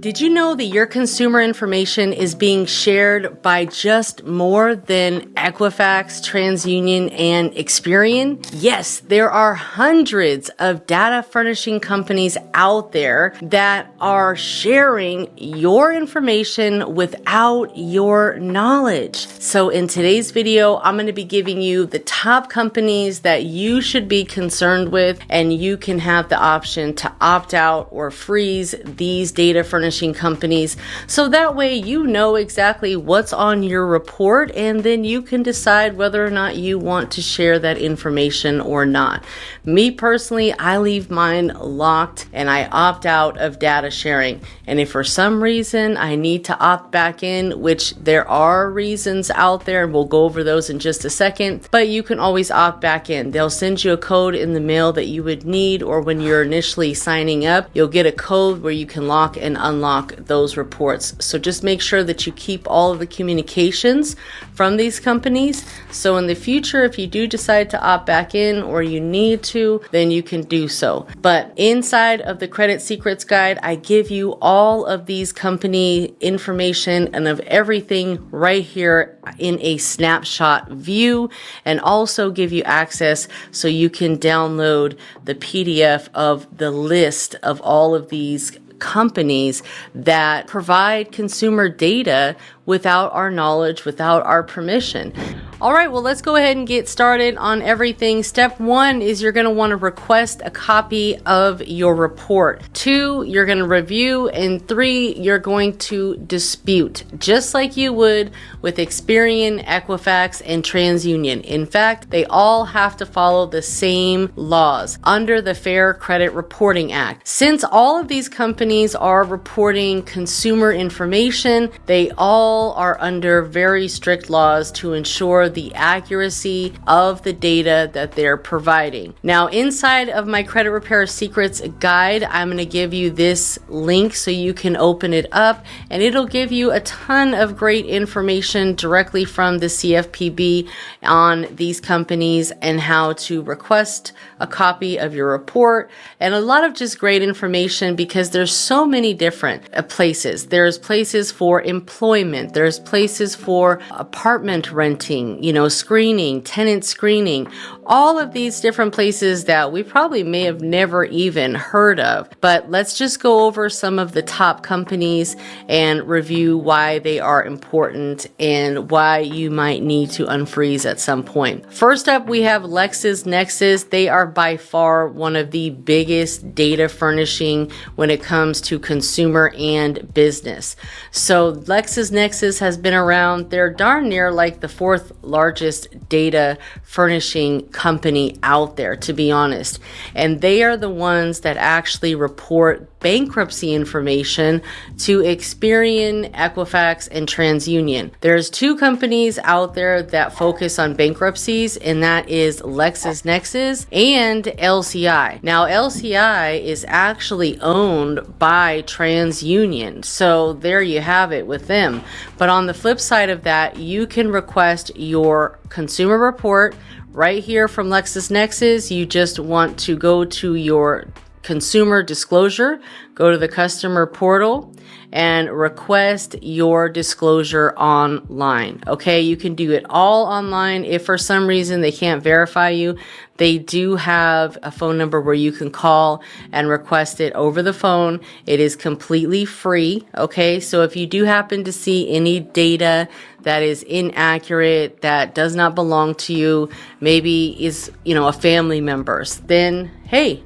Did you know that your consumer information is being shared by just more than Equifax, TransUnion, and Experian? Yes, there are hundreds of data furnishing companies out there that are sharing your information without your knowledge. So in today's video, I'm going to be giving you the top companies that you should be concerned with, and you can have the option to opt out or freeze these data furnishing companies, so that way you know exactly what's on your report, and then you can decide whether or not you want to share that information or not. Me personally, I leave mine locked and I opt out of data sharing. And if for some reason I need to opt back in, which there are reasons out there, and we'll go over those in just a second, but you can always opt back in. They'll send you a code in the mail that you would need, or when you're initially signing up, you'll get a code where you can lock and unlock those reports. So just make sure that you keep all of the communications from these companies. So in the future, if you do decide to opt back in or you need to, then you can do so. But inside of the Credit Secrets Guide, I give you all of these company information and of everything right here in a snapshot view, and also give you access so you can download the PDF of the list of all of these companies that provide consumer data without our knowledge, without our permission. All right, well, let's go ahead and get started on everything. Step one is you're going to want to request a copy of your report. 2, you're going to review, and 3, you're going to dispute, just like you would with Experian, Equifax, and TransUnion. In fact, they all have to follow the same laws under the Fair Credit Reporting Act. Since all of these companies are reporting consumer information, they all are under very strict laws to ensure the accuracy of the data that they're providing. Now, inside of my Credit Repair Secrets Guide, I'm going to give you this link so you can open it up, and it'll give you a ton of great information directly from the CFPB on these companies and how to request a copy of your report, and a lot of just great information because there's so many different places. There's places for employment, there's places for apartment renting, screening, tenant screening, all of these different places that we probably may have never even heard of. But let's just go over some of the top companies and review why they are important and why you might need to unfreeze at some point. First up, we have LexisNexis. They are by far one of the biggest data furnishing when it comes to consumer and business. So LexisNexis has been around. They're darn near like the 4th largest data furnishing company out there, to be honest. And they are the ones that actually report bankruptcy information to Experian, Equifax, and TransUnion. There's 2 companies out there that focus on bankruptcies, and that is LexisNexis and LCI. Now, LCI is actually owned by TransUnion, so there you have it with them. But on the flip side of that, you can request your consumer report right here from LexisNexis. You just want to go to your consumer disclosure, go to the customer portal, and request your disclosure online. Okay, you can do it all online. If for some reason they can't verify you, they do have a phone number where you can call and request it over the phone. It is completely free. Okay, so if you do happen to see any data that is inaccurate, that does not belong to you, maybe is, a family member's, then hey,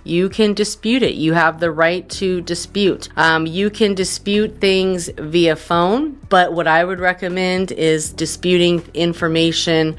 you can dispute it. You have the right to dispute. You can dispute things via phone, but what I would recommend is disputing information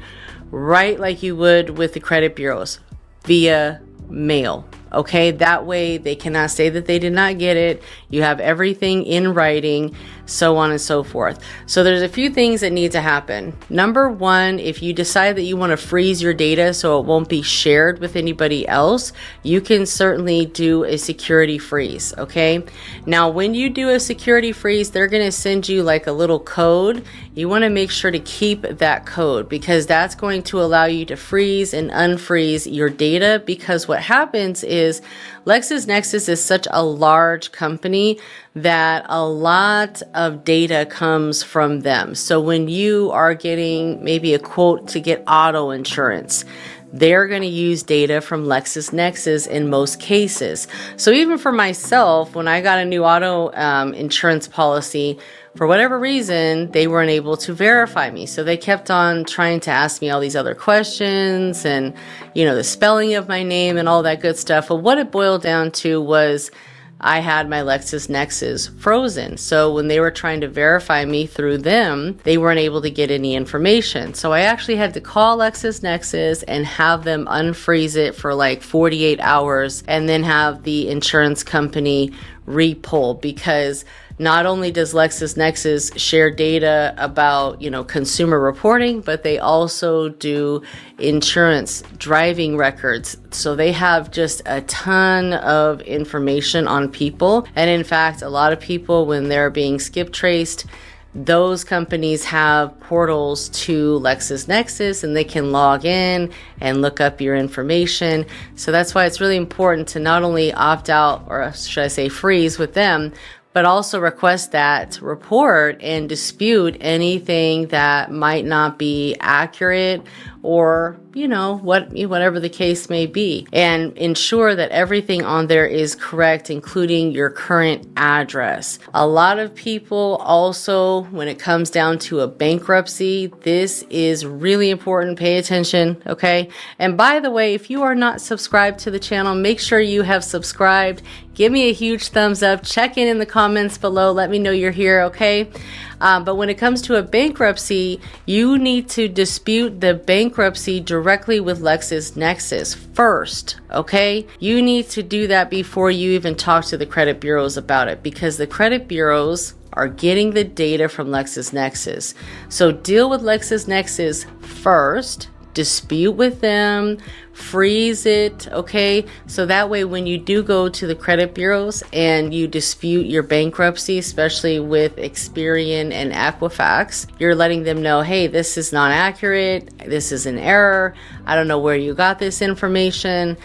right like you would with the credit bureaus via mail. Okay, that way they cannot say that they did not get it. You have everything in writing, so on and so forth. So there's a few things that need to happen. Number one, if you decide that you want to freeze your data so it won't be shared with anybody else, you can certainly do a security freeze. Okay, now when you do a security freeze, they're going to send you like a little code. You want to make sure to keep that code, because that's going to allow you to freeze and unfreeze your data. Because what happens is is LexisNexis is such a large company that a lot of data comes from them. So when you are getting maybe a quote to get auto insurance, they're going to use data from LexisNexis in most cases. So even for myself, when I got a new auto insurance policy, for whatever reason, they weren't able to verify me. So they kept on trying to ask me all these other questions and, you know, the spelling of my name and all that good stuff. But what it boiled down to was I had my LexisNexis frozen. So when they were trying to verify me through them, they weren't able to get any information. So I actually had to call LexisNexis and have them unfreeze it for like 48 hours and then have the insurance company re-pull, because not only does LexisNexis share data about, you know, consumer reporting, but they also do insurance driving records. So they have just a ton of information on people. And in fact, a lot of people, when they're being skip traced, those companies have portals to LexisNexis and they can log in and look up your information. So that's why it's really important to not only opt out, or should I say freeze with them, but also request that report and dispute anything that might not be accurate, or, you know, whatever the case may be, and ensure that everything on there is correct, including your current address. A lot of people also, when it comes down to a bankruptcy, this is really important. Pay attention, okay? And by the way, if you are not subscribed to the channel, make sure you have subscribed. Give me a huge thumbs up. Check in the comments below. Let me know you're here, okay? But when it comes to a bankruptcy, you need to dispute the bankruptcy directly with LexisNexis first, okay? You need to do that before you even talk to the credit bureaus about it, because the credit bureaus are getting the data from LexisNexis. So deal with LexisNexis first, dispute with them, freeze it, okay? So that way when you do go to the credit bureaus and you dispute your bankruptcy, especially with Experian and Equifax, you're letting them know, hey, this is not accurate, this is an error, I don't know where you got this information.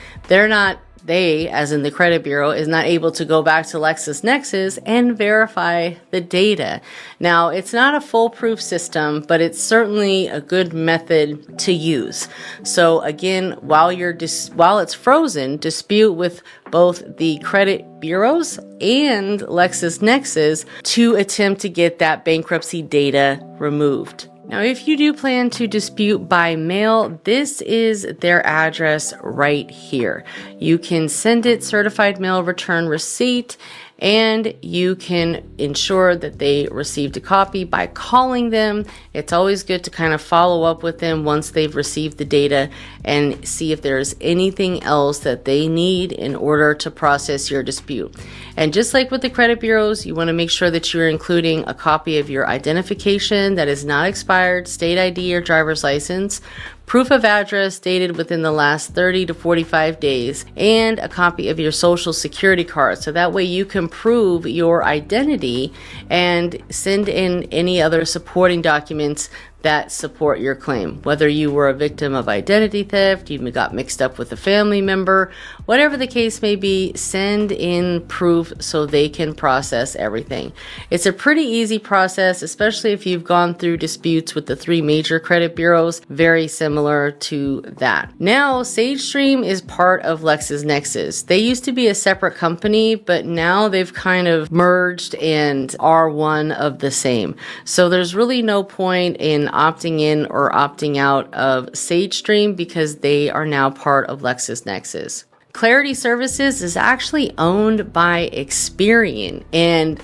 They, as in the credit bureau, is not able to go back to LexisNexis and verify the data. Now, it's not a foolproof system, but it's certainly a good method to use. So again, while it's frozen, dispute with both the credit bureaus and LexisNexis to attempt to get that bankruptcy data removed. Now, if you do plan to dispute by mail, this is their address right here. You can send it certified mail return receipt, and you can ensure that they received a copy by calling them. It's always good to kind of follow up with them once they've received the data and see if there's anything else that they need in order to process your dispute. And just like with the credit bureaus, you want to make sure that you're including a copy of your identification that is not expired, state ID or driver's license, proof of address dated within the last 30 to 45 days, and a copy of your social security card. So that way you can prove your identity and send in any other supporting documents that support your claim. Whether you were a victim of identity theft, you got mixed up with a family member, whatever the case may be, send in proof so they can process everything. It's a pretty easy process, especially if you've gone through disputes with the 3 major credit bureaus, very similar to that. Now, SageStream is part of LexisNexis. They used to be a separate company, but now they've kind of merged and are one of the same. So there's really no point in opting in or opting out of SageStream because they are now part of LexisNexis. Clarity Services is actually owned by Experian, and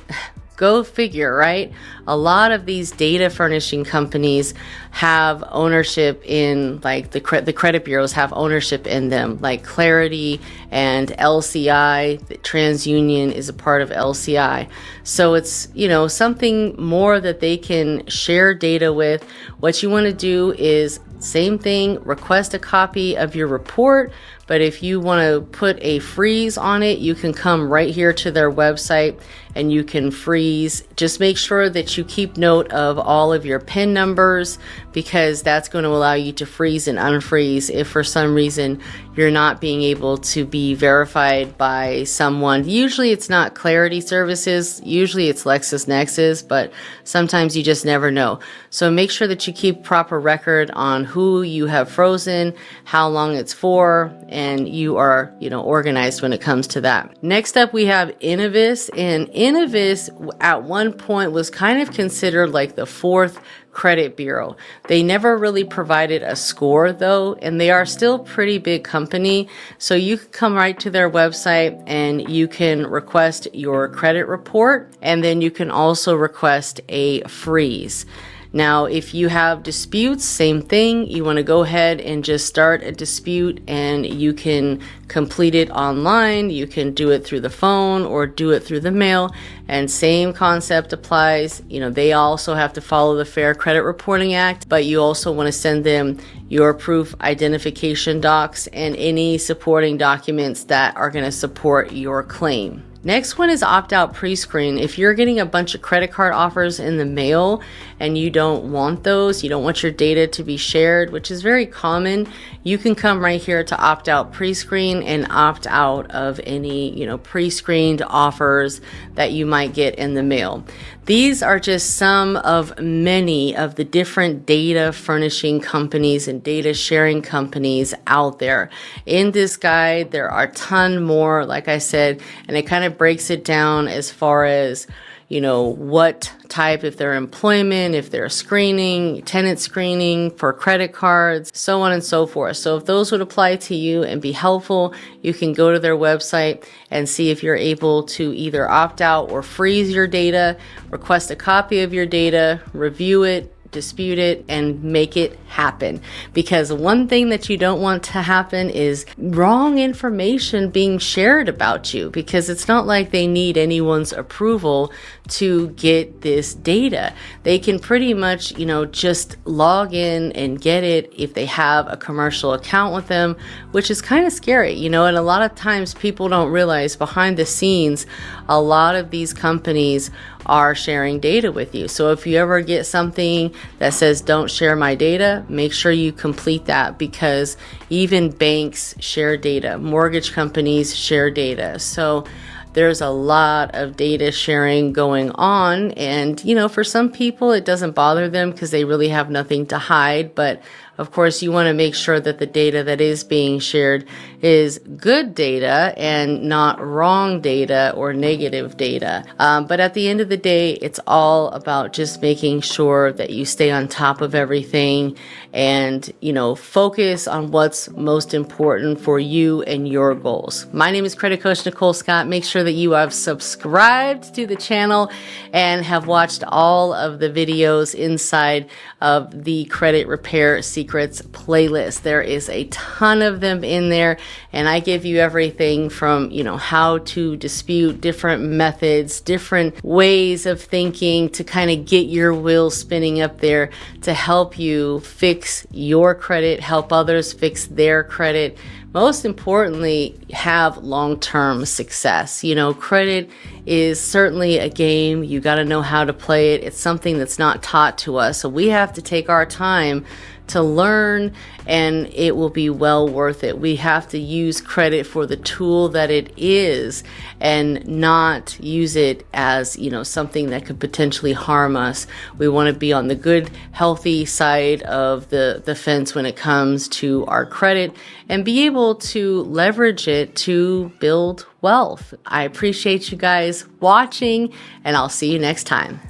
go figure, right? A lot of these data furnishing companies have ownership in, like the credit bureaus have ownership in them, like Clarity and LCI. TransUnion is a part of LCI. So it's, you know, something more that they can share data with. What you want to do is same thing, request a copy of your report, But if you want to put a freeze on it, you can come right here to their website and you can freeze. Just make sure that you keep note of all of your PIN numbers, because that's going to allow you to freeze and unfreeze if for some reason you're not being able to be verified by someone. Usually it's not Clarity Services, usually it's LexisNexis, but sometimes you just never know. So make sure that you keep proper record on who you have frozen, how long it's for, and you are, organized when it comes to that. Next up, we have Innovis, and Innovis at one point was kind of considered like the fourth credit bureau. They never really provided a score though, and they are still pretty big company. So you can come right to their website and you can request your credit report, and then you can also request a freeze. Now, if you have disputes, same thing. You want to go ahead and just start a dispute, and you can complete it online. You can do it through the phone or do it through the mail, and same concept applies. They also have to follow the Fair Credit Reporting Act, but you also want to send them your proof identification docs and any supporting documents that are going to support your claim. Next one is opt-out pre-screen. If you're getting a bunch of credit card offers in the mail and you don't want those, you don't want your data to be shared, which is very common, you can come right here to opt-out pre-screen and opt out of any, pre-screened offers that you might get in the mail. These are just some of many of the different data furnishing companies and data sharing companies out there. In this guide, there are a ton more, like I said, and it kind of breaks it down as far as, what type, if they're employment, if they're screening, tenant screening for credit cards, so on and so forth. So if those would apply to you and be helpful, you can go to their website and see if you're able to either opt out or freeze your data, request a copy of your data, review it, dispute it, and make it happen. Because one thing that you don't want to happen is wrong information being shared about you, because it's not like they need anyone's approval to get this data. They can pretty much, just log in and get it if they have a commercial account with them, which is kind of scary, and a lot of times people don't realize behind the scenes, a lot of these companies are sharing data with you. So if you ever get something that says don't share my data, make sure you complete that, because even banks share data, mortgage companies share data. So there's a lot of data sharing going on, and for some people it doesn't bother them because they really have nothing to hide, but of course you want to make sure that the data that is being shared is good data and not wrong data or negative data. But at the end of the day, it's all about just making sure that you stay on top of everything and, focus on what's most important for you and your goals. My name is Credit Coach Nicole Scott. Make sure that you have subscribed to the channel and have watched all of the videos inside of the Credit Repair Secrets playlist. There is a ton of them in there, and I give you everything from, how to dispute, different methods, different ways of thinking to kind of get your wheels spinning up there to help you fix your credit, help others fix their credit. Most importantly, have long-term success. Credit is certainly a game. You got to know how to play it. It's something that's not taught to us. So we have to take our time to learn, and it will be well worth it. We have to use credit for the tool that it is and not use it as, something that could potentially harm us. We want to be on the good, healthy side of the fence when it comes to our credit and be able to leverage it to build wealth. I appreciate you guys watching, and I'll see you next time.